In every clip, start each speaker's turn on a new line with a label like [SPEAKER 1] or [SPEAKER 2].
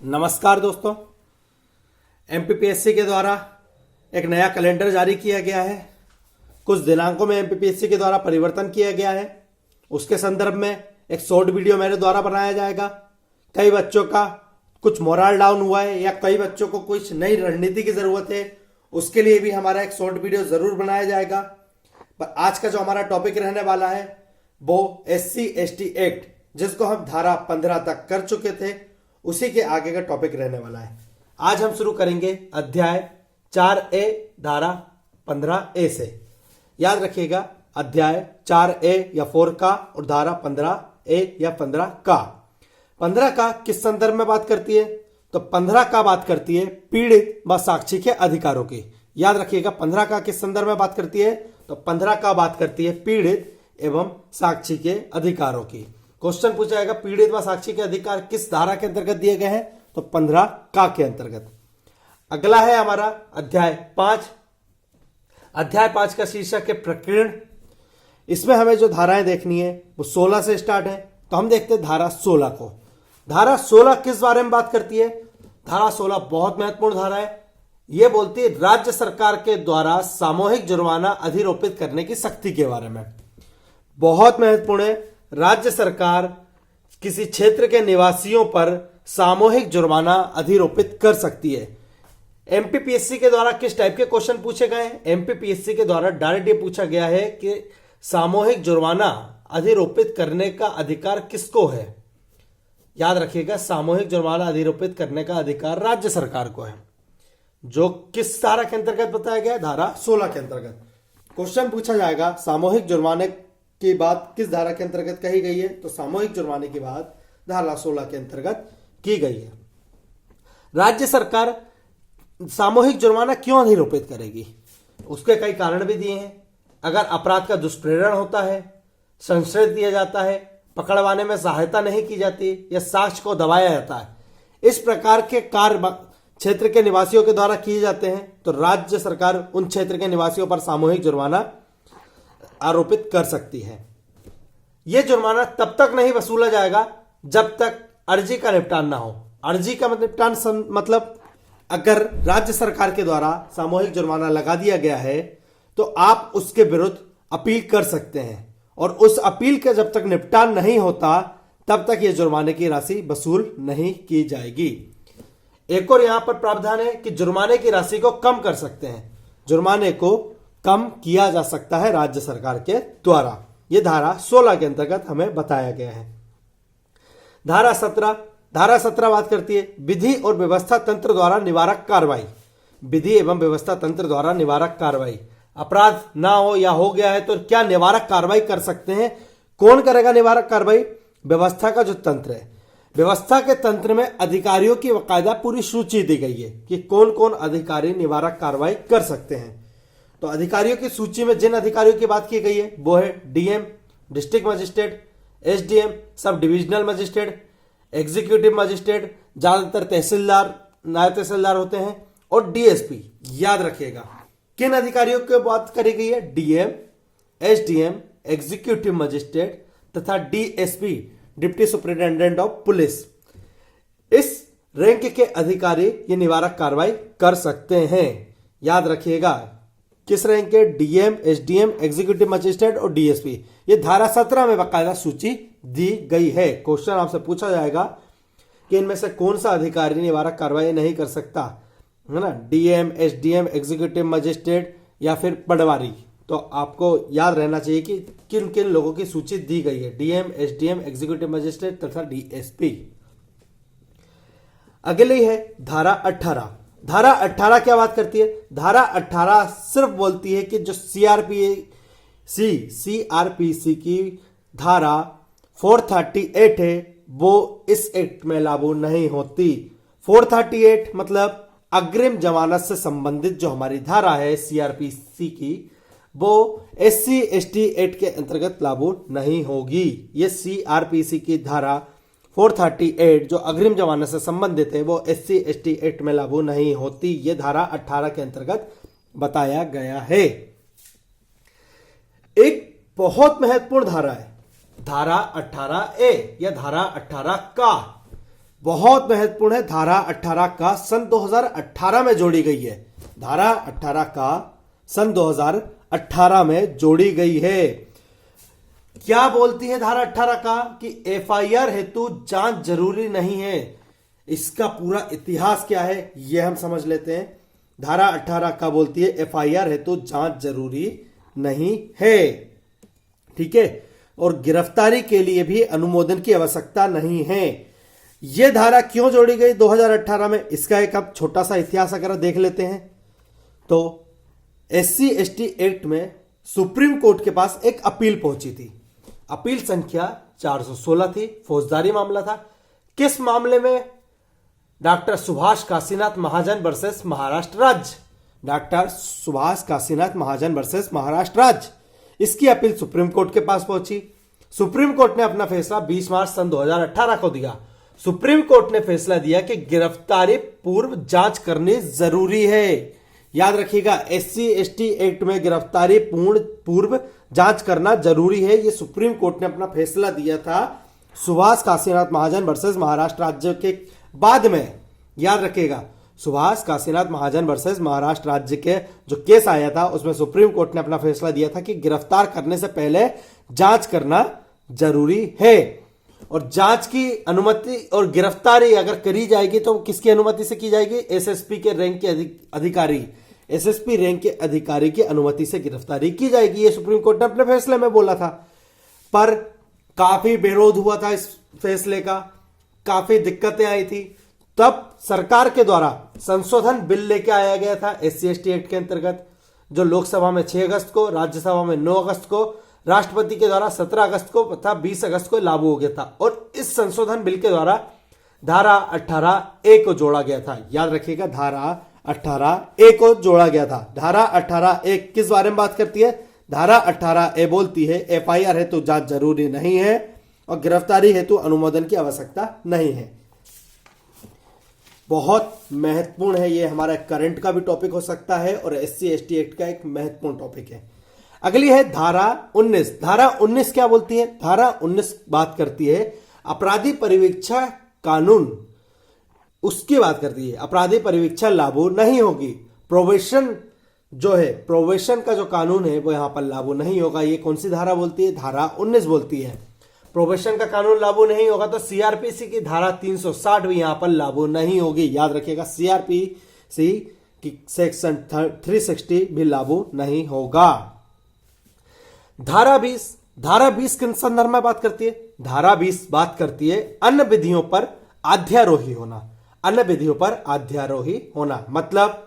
[SPEAKER 1] नमस्कार दोस्तों। एमपीपीएससी के द्वारा एक नया कैलेंडर जारी किया गया है। कुछ दिनांकों में एमपीपीएससी के द्वारा परिवर्तन किया गया है। उसके संदर्भ में एक शॉर्ट वीडियो मेरे द्वारा बनाया जाएगा। कई बच्चों का कुछ मोरल डाउन हुआ है या कई बच्चों को कुछ नई रणनीति की जरूरत है, उसके लिए भी हमारा एक शॉर्ट वीडियो जरूर बनाया जाएगा। पर आज का जो हमारा टॉपिक रहने वाला है वो SC/ST एक्ट, जिसको हम धारा 15 तक कर चुके थे, उसी के आगे का टॉपिक रहने वाला है। आज हम शुरू करेंगे अध्याय 4A धारा 15A से। याद रखिएगा, अध्याय 4A या 4 का और धारा 15A या 15 का। 15 का किस संदर्भ में बात करती है? तो 15 का बात करती है पीड़ित व साक्षी के अधिकारों की। याद रखिएगा, 15 का किस संदर्भ में बात करती है? तो 15 का बात करती है पीड़ित एवं साक्षी के अधिकारों की। क्वेश्चन पूछा जाएगा पीड़ित व साक्षी के अधिकार किस धारा के अंतर्गत दिए गए हैं? तो 15 का के अंतर्गत। अगला है हमारा अध्याय 5। अध्याय 5 का शीर्षक है प्रकीर्ण। इसमें हमें जो धाराएं देखनी है वो 16 से स्टार्ट है। तो हम देखते हैं धारा 16 को। धारा 16 किस बारे में बात करती है? धारा 16 बहुत महत्वपूर्ण धारा है। यह बोलती है राज्य सरकार के द्वारा सामूहिक जुर्माना अधिरोपित करने की सख्ती के बारे में। बहुत महत्वपूर्ण है। राज्य सरकार किसी क्षेत्र के निवासियों पर सामूहिक जुर्माना अधिरोपित कर सकती है। एमपीपीएससी के द्वारा किस टाइप के क्वेश्चन पूछे गए हैं? एमपीपीएससी के द्वारा डायरेक्ट ये पूछा गया है कि सामूहिक जुर्माना अधिरोपित करने का अधिकार किसको है? याद रखिएगा, सामूहिक जुर्माना अधिरोपित करने का अधिकार राज्य सरकार को है। जो किस धारा के अंतर्गत बताया गया है? धारा 16 के अंतर्गत। क्वेश्चन पूछा जाएगा सामूहिक जुर्माने की बात किस धारा के अंतर्गत कही गई है? तो सामूहिक जुर्माने की बात धारा 16 के अंतर्गत की गई है। राज्य सरकार सामूहिक जुर्माना क्यों अधिरोपित करेगी? उसके कई कारण भी दिए हैं। अगर अपराध का दुष्प्रेरण होता है, संशय दिया जाता है, पकड़वाने में सहायता नहीं की जाती या साक्ष्य को दबाया जाता है, इस प्रकार के कार्य क्षेत्र के निवासियों के द्वारा किए जाते हैं, तो राज्य सरकार उन क्षेत्र के निवासियों पर सामूहिक जुर्माना आरोपित कर सकती है। यह जुर्माना तब तक नहीं वसूला जाएगा जब तक अर्जी का निपटान ना हो। अर्जी का निपटान मतलब अगर राज्य सरकार के द्वारा सामूहिक जुर्माना लगा दिया गया है तो आप उसके विरुद्ध अपील कर सकते हैं, और उस अपील का जब तक निपटान नहीं होता तब तक यह जुर्माने की राशि वसूल नहीं की जाएगी। एक और यहां पर प्रावधान है कि जुर्माने की राशि को कम कर सकते हैं। जुर्माने को कम किया जा सकता है राज्य सरकार के द्वारा। यह धारा 16 के अंतर्गत हमें बताया गया है। धारा 17 बात करती है विधि और व्यवस्था तंत्र द्वारा निवारक कार्रवाई। विधि एवं व्यवस्था तंत्र द्वारा निवारक कार्रवाई। अपराध ना हो या हो गया है तो क्या निवारक कार्रवाई कर सकते हैं? कौन करेगा निवारक कार्रवाई? व्यवस्था का जो तंत्र है, व्यवस्था के तंत्र में अधिकारियों की बाकायदा पूरी सूची दी गई है कि कौन कौन अधिकारी निवारक कार्रवाई कर सकते हैं। तो अधिकारियों की सूची में जिन अधिकारियों की बात की गई है वो है DM district magistrate, SDM sub divisional magistrate, executive magistrate ज्यादातर तहसीलदार नायब तहसीलदार होते हैं, और डीएसपी। याद रखिएगा किन अधिकारियों की बात करी गई है? डीएम, एसडीएम, एग्जीक्यूटिव मजिस्ट्रेट तथा DSP deputy superintendent of police. इस रैंक के अधिकारी ये निवारक कार्रवाई कर सकते हैं। याद रखिएगा किस रैंक के? डीएम, एसडीएम, एग्जीक्यूटिव मजिस्ट्रेट और डीएसपी। ये धारा 17 में बाकायदा सूची दी गई है। क्वेश्चन आपसे पूछा जाएगा कि इनमें से कौन सा अधिकारी निवारक कार्रवाई नहीं कर सकता, है ना? डीएम, एसडीएम, एग्जीक्यूटिव मजिस्ट्रेट या फिर पटवारी। तो आपको याद रहना चाहिए कि किन किन लोगों की सूची दी गई है। डीएम, एसडीएम, एग्जीक्यूटिव मजिस्ट्रेट तथा डीएसपी। अगली है धारा 18। धारा 18 क्या बात करती है? धारा 18 सिर्फ बोलती है कि जो सीआरपीसी की धारा 438 है वो इस एक्ट में लागू नहीं होती। 438 मतलब अग्रिम जमानत से संबंधित जो हमारी धारा है सीआरपीसी की, वो SC/ST एक्ट के अंतर्गत लागू नहीं होगी। ये सीआरपीसी की धारा 438 जो अग्रिम जमानत से संबंधित है वो SC/ST एक्ट में लागू नहीं होती। ये धारा 18 के अंतर्गत बताया गया है। एक बहुत महत्वपूर्ण धारा है धारा 18A या धारा 18 का। बहुत महत्वपूर्ण है। धारा 18 का सन 2018 में जोड़ी गई है। धारा 18 का सन 2018 में जोड़ी गई है। क्या बोलती है धारा 18 का कि एफआईआर हेतु जांच जरूरी नहीं है। इसका पूरा इतिहास क्या है यह हम समझ लेते हैं। धारा 18 का बोलती है एफआईआर हेतु जांच जरूरी नहीं है, ठीक है, और गिरफ्तारी के लिए भी अनुमोदन की आवश्यकता नहीं है। यह धारा क्यों जोड़ी गई 2018 में, इसका एक अब छोटा सा इतिहास अगर देख लेते हैं तो SC ST एक्ट में सुप्रीम कोर्ट के पास एक अपील पहुंची थी। अपील संख्या 416 थी, फौजदारी मामला था। किस मामले में? डॉक्टर सुभाष काशीनाथ महाजन वर्सेस महाराष्ट्र राज्य। डॉक्टर सुभाष काशीनाथ महाजन वर्सेस महाराष्ट्र राज्य, इसकी अपील सुप्रीम कोर्ट के पास पहुंची। सुप्रीम कोर्ट ने अपना फैसला 20 मार्च सन 2018 को दिया। सुप्रीम कोर्ट ने फैसला दिया कि गिरफ्तारी पूर्व जांच करनी जरूरी है। याद रखिएगा, SC ST एक्ट में गिरफ्तारी पूर्व जांच करना जरूरी है। यह सुप्रीम कोर्ट ने अपना फैसला दिया था सुभाष काशीनाथ महाजन वर्सेस महाराष्ट्र राज्य के बाद में। याद रखिएगा, सुभाष काशीनाथ महाजन वर्सेस महाराष्ट्र राज्य के जो केस आया था उसमें सुप्रीम कोर्ट ने अपना फैसला दिया था कि गिरफ्तार करने से पहले जांच करना जरूरी है। और जांच की अनुमति और गिरफ्तारी अगर करी जाएगी तो किसकी अनुमति से की जाएगी? SSP के रैंक के अधिकारी, SSP रैंक के अधिकारी की अनुमति से गिरफ्तारी की जाएगी। ये सुप्रीम कोर्ट ने अपने फैसले में बोला था, पर काफी विरोध हुआ था इस फैसले का, काफी दिक्कतें आई थी। तब सरकार के द्वारा संशोधन बिल लेके आया गया था SC ST एक्ट के अंतर्गत, जो लोकसभा में 6 अगस्त को, राज्यसभा में 9 अगस्त को, राष्ट्रपति के द्वारा 17 अगस्त को तथा 20 अगस्त को लागू हो गया था। और इस संशोधन बिल के द्वारा धारा 18A को जोड़ा गया था। याद रखिएगा, धारा 18A को जोड़ा गया था। धारा 18A किस बारे में बात करती है? धारा 18A बोलती है एफआईआर हेतु जांच जरूरी नहीं है और गिरफ्तारी हेतु अनुमोदन की आवश्यकता नहीं है। बहुत महत्वपूर्ण है, ये हमारा करंट का भी टॉपिक हो सकता है और SC ST एक्ट का एक महत्वपूर्ण टॉपिक है। अगली है धारा 19। धारा 19 क्या बोलती है? धारा 19 बात करती है अपराधी परिवीक्षा कानून, उसकी बात करती है अपराधी परिवीक्षा लागू नहीं होगी। प्रोबेशन जो है, प्रोबेशन का जो कानून है वो यहां पर लागू नहीं होगा। ये कौन सी धारा बोलती है? धारा 19 बोलती है प्रोबेशन का कानून लागू नहीं होगा। तो CRPC की धारा 360 भी यहां पर लागू नहीं होगी। याद रखिएगा, CRPC की सेक्शन 360 भी लागू नहीं होगा। धारा 20 किन संदर्भ में बात करती है? धारा 20 बात करती है अन्य विधियों पर अध्यारोही होना। अन्य विधियों पर अध्यारोही होना मतलब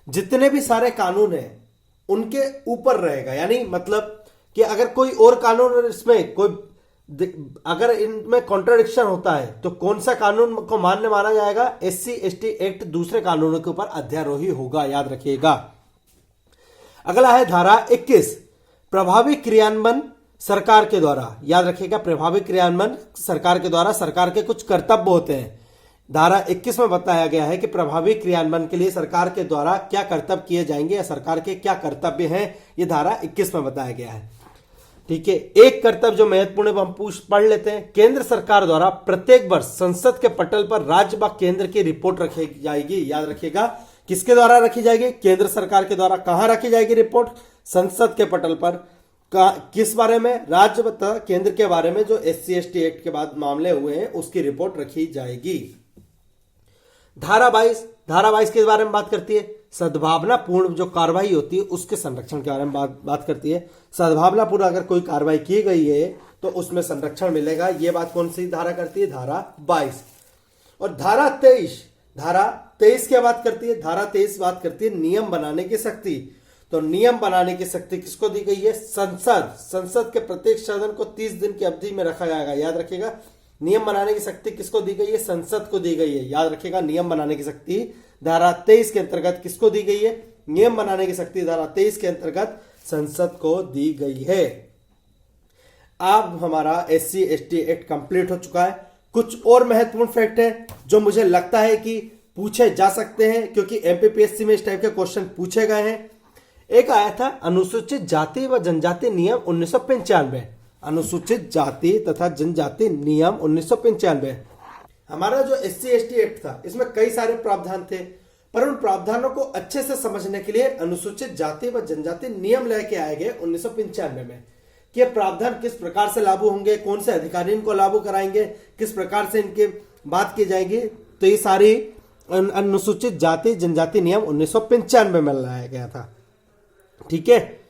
[SPEAKER 1] जितने भी सारे कानून हैं उनके ऊपर रहेगा। यानी मतलब कि अगर कोई और कानून इसमें कोई अगर इनमें कॉन्ट्राडिक्शन होता है तो कौन सा कानून को मान्य माना जाएगा? SC ST एक्ट दूसरे कानूनों के ऊपर अध्यारोही होगा। याद रखिएगा। अगला है धारा 21, प्रभावी क्रियान्वयन सरकार के द्वारा। याद रखिएगा, प्रभावी क्रियान्वयन सरकार के द्वारा सरकार के कुछ कर्तव्य होते हैं। धारा 21 में बताया गया है कि प्रभावी क्रियान्वयन के लिए सरकार के द्वारा क्या कर्तव्य किए जाएंगे या सरकार के क्या कर्तव्य हैं, ये धारा 21 में बताया गया है। ठीक है, एक कर्तव्य जो महत्वपूर्ण है हम पढ़ लेते हैं। केंद्र सरकार द्वारा प्रत्येक वर्ष संसद के पटल पर राज्य व केंद्र की रिपोर्ट रखी जाएगी। याद रखिएगा, किसके द्वारा रखी जाएगी? केंद्र सरकार के द्वारा। कहां रखी जाएगी रिपोर्ट? संसद के पटल पर। किस बारे में? राज्य तथा केंद्र के बारे में जो SC ST एक्ट के बाद मामले हुए हैं उसकी रिपोर्ट रखी जाएगी। धारा 22 किस बारे में बात करती है? सद्भावना पूर्ण जो कार्रवाई होती है उसके संरक्षण के बारे में बात करती है। सद्भावना पूर्ण अगर कोई कार्रवाई की गई है तो उसमें संरक्षण मिलेगा। यह बात कौन सी धारा करती है? धारा 22। और धारा 23 क्या बात करती है? धारा 23 बात करती है नियम बनाने की शक्ति। तो नियम बनाने की शक्ति किसको दी गई है? संसद के प्रत्येक सदन को 30 दिन की अवधि में रखा जाएगा। याद रखिएगा, नियम बनाने की शक्ति किसको दी गई है? संसद को दी गई है। याद रखिएगा, नियम बनाने की शक्ति धारा 23 के अंतर्गत किसको दी गई है? नियम बनाने की शक्ति धारा 23 के अंतर्गत संसद को दी गई है। अब हमारा SC ST एक्ट कंप्लीट हो चुका है। कुछ और महत्वपूर्ण फैक्ट है जो मुझे लगता है कि पूछे जा सकते हैं क्योंकि MPPSC में इस टाइप के क्वेश्चन पूछे गए हैं। एक आया था अनुसूचित जाति व जनजाति नियम 1995। अनुसूचित जाति तथा जनजाति नियम 1995। हमारा जो SC/ST एक्ट था इसमें कई सारे प्रावधान थे, पर उन प्रावधानों को अच्छे से समझने के लिए अनुसूचित जाति व जनजाति नियम लेके आए गए 1995 में कि ये प्रावधान किस प्रकार से लागू होंगे, कौन से अधिकारी इनको लागू कराएंगे, किस प्रकार से इनकी बात की जाएगी। तो ये सारी अनुसूचित जाति जनजाति नियम 1995 में लाया गया था। ठीक है।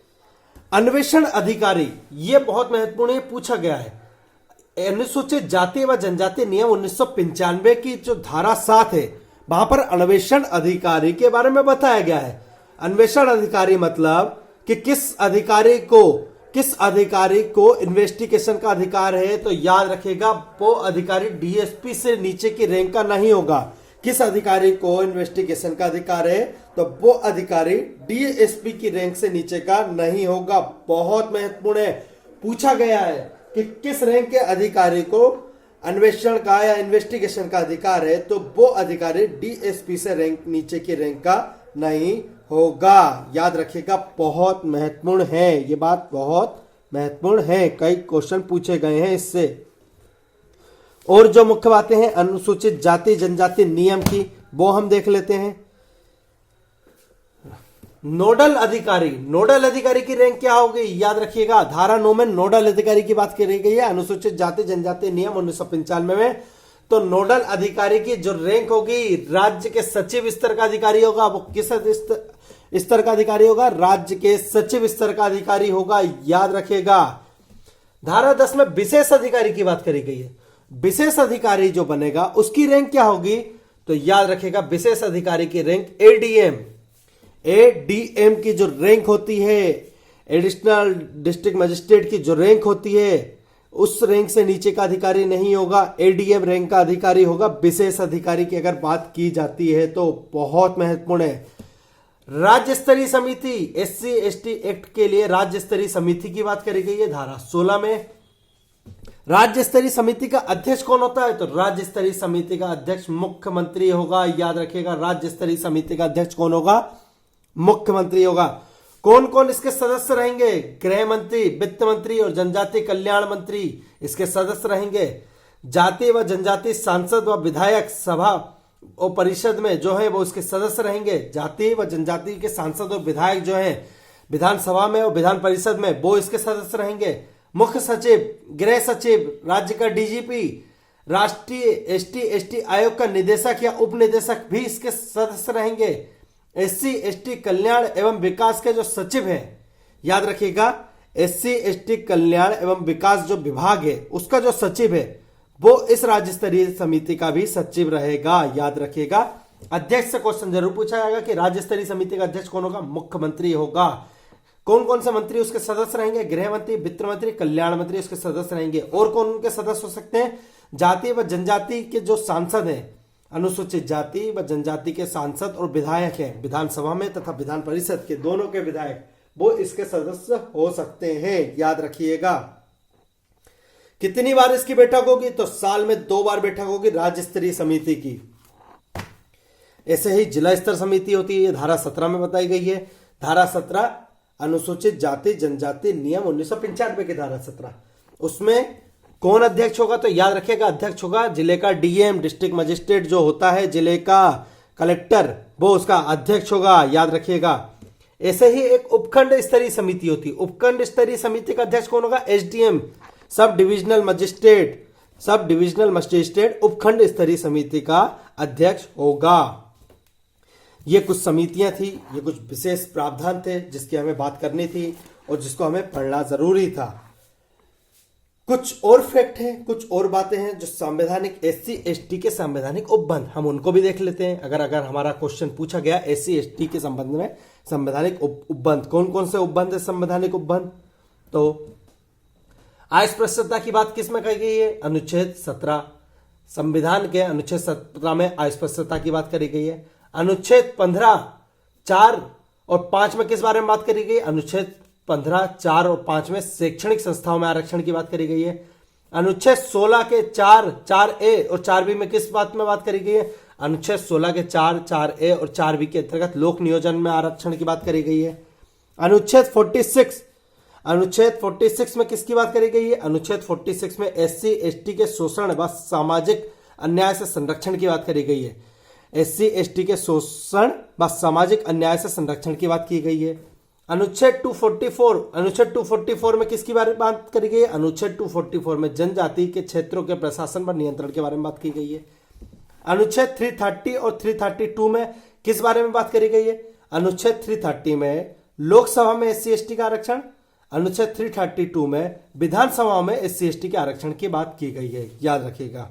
[SPEAKER 1] अन्वेषण अधिकारी, ये बहुत महत्वपूर्ण है, पूछा गया है। अनुसूचित जाति व जनजाति नियम 1995 की जो धारा 7 है वहां पर अन्वेषण अधिकारी के बारे में बताया गया है। अन्वेषण अधिकारी मतलब कि किस अधिकारी को इन्वेस्टिगेशन का अधिकार है, तो याद रखेगा वो अधिकारी DSP से नीचे की रैंक का नहीं होगा। किस अधिकारी को इन्वेस्टिगेशन का अधिकार है, तो वो अधिकारी DSP की रैंक से नीचे का नहीं होगा। बहुत महत्वपूर्ण है, पूछा गया है कि किस रैंक के अधिकारी को अन्वेषण का या इन्वेस्टिगेशन का अधिकार है, तो वो अधिकारी DSP से नीचे की रैंक का नहीं होगा। याद रखिएगा, बहुत महत्वपूर्ण है, ये बात बहुत महत्वपूर्ण है, कई क्वेश्चन पूछे गए हैं इससे। और जो मुख्य बातें हैं अनुसूचित जाति जनजाति नियम की, वो हम देख लेते हैं। नोडल अधिकारी की रैंक क्या होगी, याद रखिएगा धारा 9 में नोडल अधिकारी की बात करी गई है अनुसूचित जाति जनजाति नियम 1995 में। तो नोडल अधिकारी की जो रैंक होगी, राज्य के सचिव स्तर का अधिकारी होगा। वो किस स्तर का अधिकारी होगा, राज्य के सचिव स्तर का अधिकारी होगा। याद रखिएगा। धारा 10 में विशेष अधिकारी की बात करी गई है। विशेष अधिकारी जो बनेगा उसकी रैंक क्या होगी, तो याद रखिएगा विशेष अधिकारी की रैंक ADM की जो रैंक होती है, एडिशनल डिस्ट्रिक्ट मजिस्ट्रेट की जो रैंक होती है, उस रैंक से नीचे का अधिकारी नहीं होगा, ADM रैंक का अधिकारी होगा। विशेष अधिकारी की अगर बात की जाती है तो बहुत महत्वपूर्ण है। राज्य स्तरीय समिति, SC/ST एक्ट के लिए राज्य स्तरीय समिति की बात करी गई है धारा 16 में। राज्य स्तरीय समिति का अध्यक्ष कौन होता है, तो राज्य स्तरीय समिति का अध्यक्ष मुख्यमंत्री होगा। याद रखिएगा, राज्य स्तरीय समिति का अध्यक्ष कौन होगा, मुख्यमंत्री होगा। कौन कौन इसके सदस्य रहेंगे, गृह मंत्री, वित्त मंत्री और जनजाति कल्याण मंत्री इसके सदस्य रहेंगे। जाति व जनजाति सांसद व विधायक सभा और परिषद में जो है वो इसके सदस्य रहेंगे। जाति व जनजाति के सांसद और विधायक जो है विधानसभा में और विधान परिषद में वो इसके सदस्य रहेंगे। मुख्य सचिव, गृह सचिव, राज्य का DGP, राष्ट्रीय ST/ST आयोग का निदेशक या उप निदेशक भी इसके सदस्य रहेंगे। SC/ST कल्याण एवं विकास के जो सचिव है, याद रखिएगा SC/ST कल्याण एवं विकास जो विभाग है उसका जो सचिव है वो इस राज्य स्तरीय समिति का भी सचिव रहेगा। याद रखिएगा। अध्यक्ष से क्वेश्चन जरूर पूछा जाएगा कि राज्य स्तरीय समिति का अध्यक्ष कौन होगा, मुख्यमंत्री होगा। कौन कौन से मंत्री उसके सदस्य रहेंगे, गृह मंत्री, वित्त मंत्री, कल्याण मंत्री उसके सदस्य रहेंगे। और कौन उनके सदस्य हो सकते हैं, जाति व जनजाति के जो सांसद हैं, अनुसूचित जाति व जनजाति के सांसद और विधायक हैं विधानसभा में तथा विधान परिषद के दोनों के विधायक, वो इसके सदस्य हो सकते हैं। याद रखिएगा। कितनी बार इसकी बैठक होगी, तो साल में 2 बार बैठक होगी राज्य स्तरीय समिति की। ऐसे ही जिला स्तर समिति होती है, धारा 17 में बताई गई है। धारा 17 अनुसूचित जाति जनजाति नियम 1995 की धारा 17, उसमें कौन अध्यक्ष होगा, तो याद रखिएगा अध्यक्ष होगा जिले का DM डिस्ट्रिक्ट मजिस्ट्रेट जो होता है, जिले का कलेक्टर, वो उसका अध्यक्ष होगा। याद रखिएगा। ऐसे ही एक उपखंड स्तरीय समिति होती है। उपखंड स्तरीय समिति का अध्यक्ष कौन होगा, SDM सब डिविजनल मजिस्ट्रेट उपखंड स्तरीय समिति का अध्यक्ष होगा। ये कुछ समितियां थी, ये कुछ विशेष प्रावधान थे जिसकी हमें बात करनी थी और जिसको हमें पढ़ना जरूरी था। कुछ और फैक्ट हैं, कुछ और बातें हैं जो संवैधानिक SC/ST के संवैधानिक उपबंध, हम उनको भी देख लेते हैं। अगर हमारा क्वेश्चन पूछा गया SC/ST के संबंध में संवैधानिक उपबंध, कौन कौन से उपबंध है संवैधानिक उपबंध, तो अस्पृश्यता की बात किस में कही गई है, अनुच्छेद 17। संविधान के अनुच्छेद 17 में अस्पृश्यता की बात करी गई है। अनुच्छेद 15, 4 और 5 में किस बारे में बात करी गई, अनुच्छेद 15, 4 और 5 में शैक्षणिक संस्थाओं में आरक्षण की बात करी गई है। अनुच्छेद 16 के 4, 4A और 4B में किस बात में बात करी गई है, अनुच्छेद 16 के 4, 4A और 4B के अंतर्गत लोक नियोजन में आरक्षण की बात करी गई है। अनुच्छेद 46 में किसकी बात करी गई है, अनुच्छेद 46 में SC/ST के शोषण व सामाजिक अन्याय से संरक्षण की बात करी गई है। SC ST के शोषण व सामाजिक अन्याय से संरक्षण की बात की गई है। अनुच्छेद 244 में किसकी बारे में बात करी गई है? अनुच्छेद 244 में जनजाति के क्षेत्रों के प्रशासन व नियंत्रण के बारे में बात की गई है। अनुच्छेद 330 और 332 में किस बारे में बात करी गई है? अनुच्छेद 330 में लोकसभा में SC ST का आरक्षण, अनुच्छेद 332 में विधानसभा में SC ST के आरक्षण की बात की गई है, याद रखिएगा।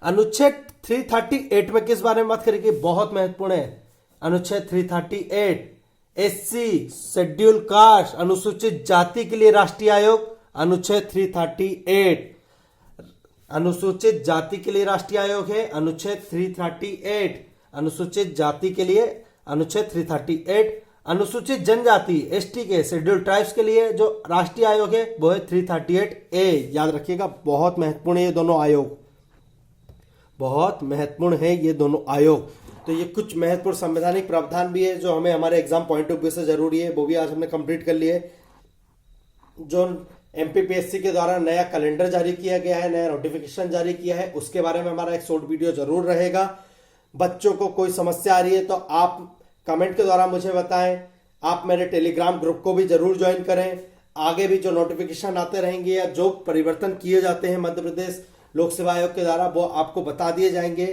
[SPEAKER 1] अनुच्छेद 338 में किस बारे में बात करी गई? बहुत महत्वपूर्ण है। अनुच्छेद 338 SC शेड्यूल कास्ट अनुसूचित जाति के लिए राष्ट्रीय आयोग, अनुच्छेद 338 अनुसूचित जाति के लिए राष्ट्रीय आयोग है। अनुच्छेद 338 अनुसूचित जाति के लिए, अनुच्छेद 338 अनुसूचित जनजाति ST के शेड्यूल ट्राइब्स के लिए जो राष्ट्रीय आयोग है वो है 338A, याद रखिएगा। बहुत महत्वपूर्ण है ये दोनों आयोग, बहुत महत्वपूर्ण है ये दोनों आयोग। तो ये कुछ महत्वपूर्ण संवैधानिक प्रावधान भी है जो हमें हमारे एग्जाम पॉइंट ऑफ व्यू से जरूरी है, वो भी आज हमने कंप्लीट कर लिए। जो MPPSC के द्वारा नया कैलेंडर जारी किया गया है, नया नोटिफिकेशन जारी किया है, उसके बारे में हमारा एक शॉर्ट वीडियो जरूर रहेगा। बच्चों को कोई समस्या आ रही है तो आप कमेंट के द्वारा मुझे बताएं। आप मेरे टेलीग्राम ग्रुप को भी जरूर ज्वाइन करें। आगे भी जो नोटिफिकेशन आते रहेंगे या जो परिवर्तन किए जाते हैं मध्य प्रदेश लोक सेवा आयोग के द्वारा वो आपको बता दिए जाएंगे।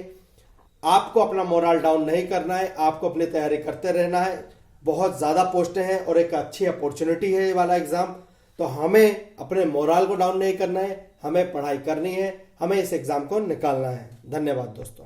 [SPEAKER 1] आपको अपना मोरल डाउन नहीं करना है, आपको अपनी तैयारी करते रहना है। बहुत ज्यादा पोस्टें हैं और एक अच्छी अपॉर्चुनिटी है ये वाला एग्जाम, तो हमें अपने मोरल को डाउन नहीं करना है, हमें पढ़ाई करनी है, हमें इस एग्जाम को निकालना है। धन्यवाद दोस्तों।